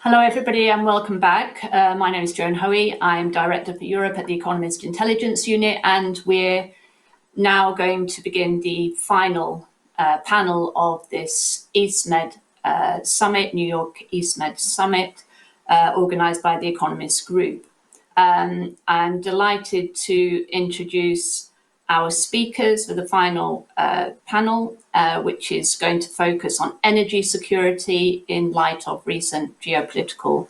Hello, everybody, and welcome back. My name is Joan Hoey. I'm Director for Europe at the Economist Intelligence Unit, and we're now going to begin the final panel of this Eastmed Summit, New York Eastmed Summit, organised by the Economist Group. I'm delighted to introduce our speakers for the final panel, which is going to focus on energy security in light of recent geopolitical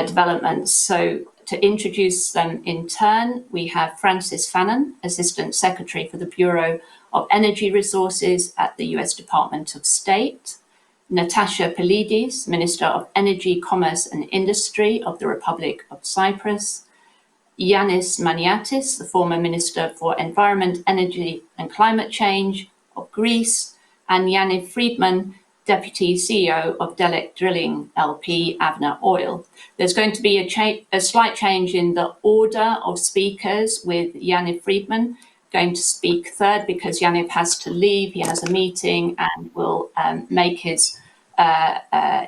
developments. So to introduce them in turn, we have Francis Fannon, Assistant Secretary for the Bureau of Energy Resources at the US Department of State, Natasha Pilides, Minister of Energy, Commerce and Industry of the Republic of Cyprus, Yanis Maniatis, the former Minister for Environment, Energy and Climate Change of Greece, and Yaniv Friedman, Deputy CEO of Delek Drilling LP, Avner Oil. There's going to be a slight change in the order of speakers, with Yaniv Friedman going to speak third because Yaniv has to leave. He has a meeting and will make his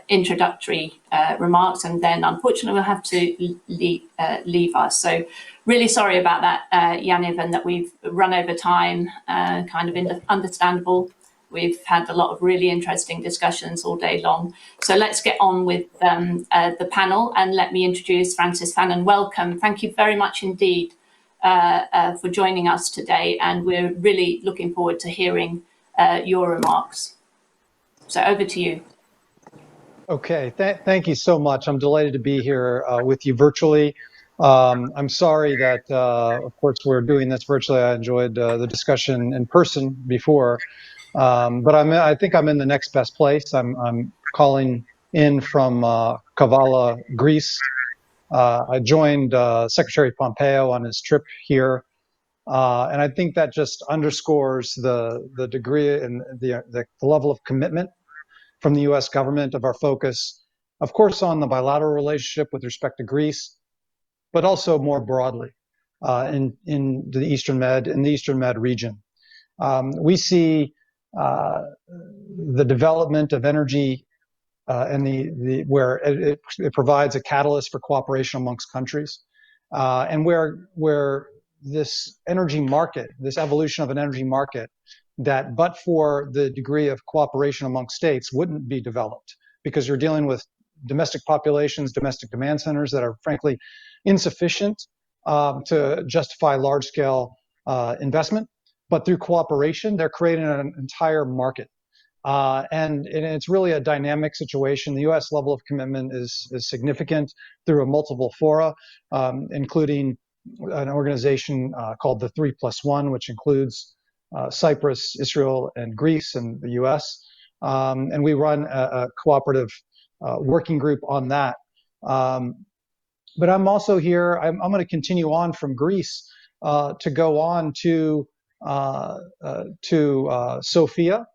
introductory remarks, and then unfortunately we'll have to leave us. So really sorry about that, Yaniv, and that we've run over time, kind of understandable. We've had a lot of really interesting discussions all day long. So let's get on with the panel, and let me introduce Francis Fannon. Welcome. Thank you very much indeed for joining us today, and we're really looking forward to hearing your remarks. So over to you. Okay, thank you so much. I'm delighted to be here with you virtually. I'm sorry that, of course, we're doing this virtually. I enjoyed the discussion in person before, but I think I'm in the next best place. I'm calling in from Kavala, Greece. I joined Secretary Pompeo on his trip here, and I think that just underscores the degree and the level of commitment from the U.S. government of our focus, of course, on the bilateral relationship with respect to Greece, but also more broadly in the Eastern Med region. We see the development of energy and where it provides a catalyst for cooperation amongst countries, and where this energy market, this evolution of an energy market, that but for the degree of cooperation among states wouldn't be developed, because you're dealing with domestic populations, domestic demand centers that are frankly insufficient to justify large-scale investment. But through cooperation, they're creating an entire market. And it's really a dynamic situation. The U.S. level of commitment is significant through a multiple fora, including an organization called the 3+1, which includes Cyprus, Israel, and Greece, and the U.S. And we run a cooperative working group on that. But I'm also here, I'm going to continue on from Greece to go on to Sofia,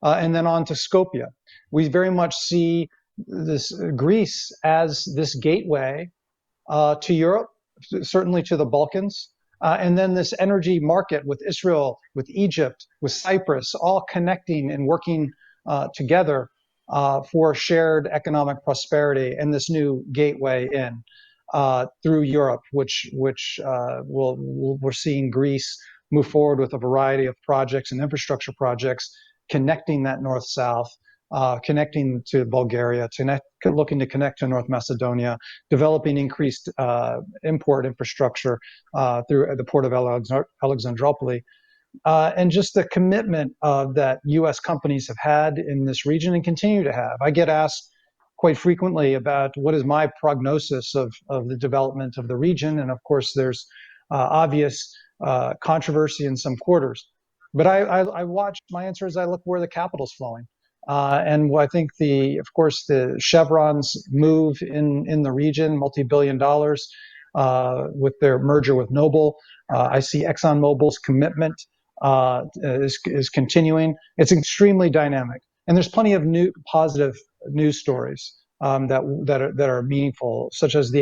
and then on to Skopje. We very much see this Greece as this gateway to Europe, certainly to the Balkans, and then this energy market with Israel, with Egypt, with Cyprus, all connecting and working together for shared economic prosperity, and this new gateway in through Europe, which we're seeing Greece move forward with a variety of projects and infrastructure projects connecting that north-south, connecting to Bulgaria, looking to connect to North Macedonia, developing increased import infrastructure through the port of Alexandroupoli, and just the commitment that U.S. companies have had in this region and continue to have. I get asked quite frequently about what is my prognosis of the development of the region, and of course there's obvious controversy in some quarters. But I watch, my answer is I look where the capital's flowing. And I think of course, the Chevron's move in the region, multi-billion dollars, with their merger with Noble. I see ExxonMobil's commitment is continuing. It's extremely dynamic. And there's plenty of positive news stories that are meaningful, such as the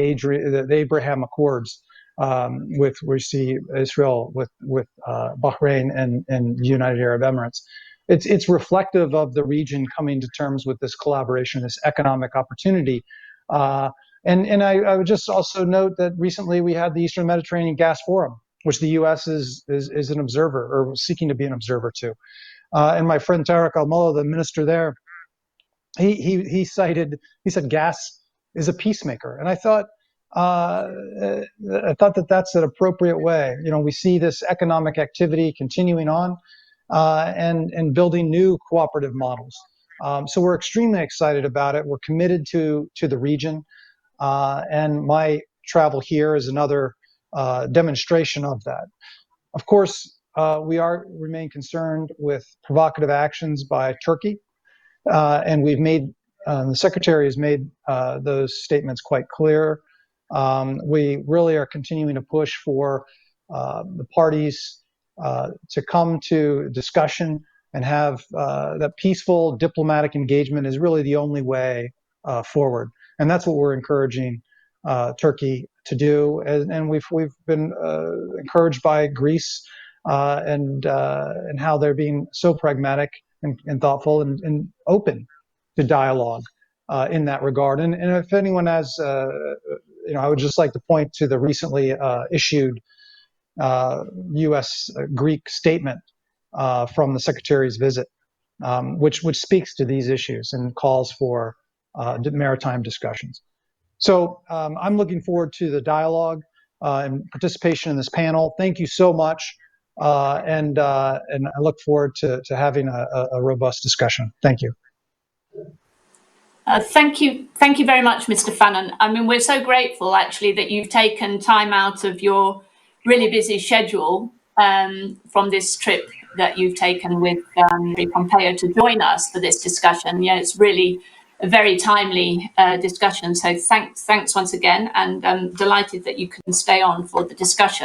Abraham Accords, we see Israel with Bahrain and the United Arab Emirates. It's reflective of the region coming to terms with this collaboration, this economic opportunity And I would just also note that recently we had the Eastern Mediterranean Gas Forum, which the U.S. is an observer or seeking to be an observer to. And my friend Tarek Al-Mullah, the minister there, he said gas is a peacemaker, and I thought that that's an appropriate way. You know, we see this economic activity continuing on, and building new cooperative models. So we're extremely excited about it. We're committed to the region, and my travel here is another demonstration of that. Of course, we remain concerned with provocative actions by Turkey. And we've made, the Secretary has made those statements quite clear. We really are continuing to push for the parties to come to discussion and have that peaceful diplomatic engagement is really the only way forward. And that's what we're encouraging Turkey to do. And we've been encouraged by Greece and how they're being so pragmatic and thoughtful and open to dialogue in that regard. And if anyone has, I would just like to point to the recently issued U.S. Greek statement from the Secretary's visit, which speaks to these issues and calls for maritime discussions. So I'm looking forward to the dialogue and participation in this panel. Thank you so much. And I look forward to having a robust discussion. Thank you. Thank you very much, Mr. Fannon. I mean, we're so grateful actually that you've taken time out of your really busy schedule from this trip that you've taken with Pompeo to join us for this discussion. Yeah, it's really a very timely discussion. So thanks once again, and I'm delighted that you can stay on for the discussion.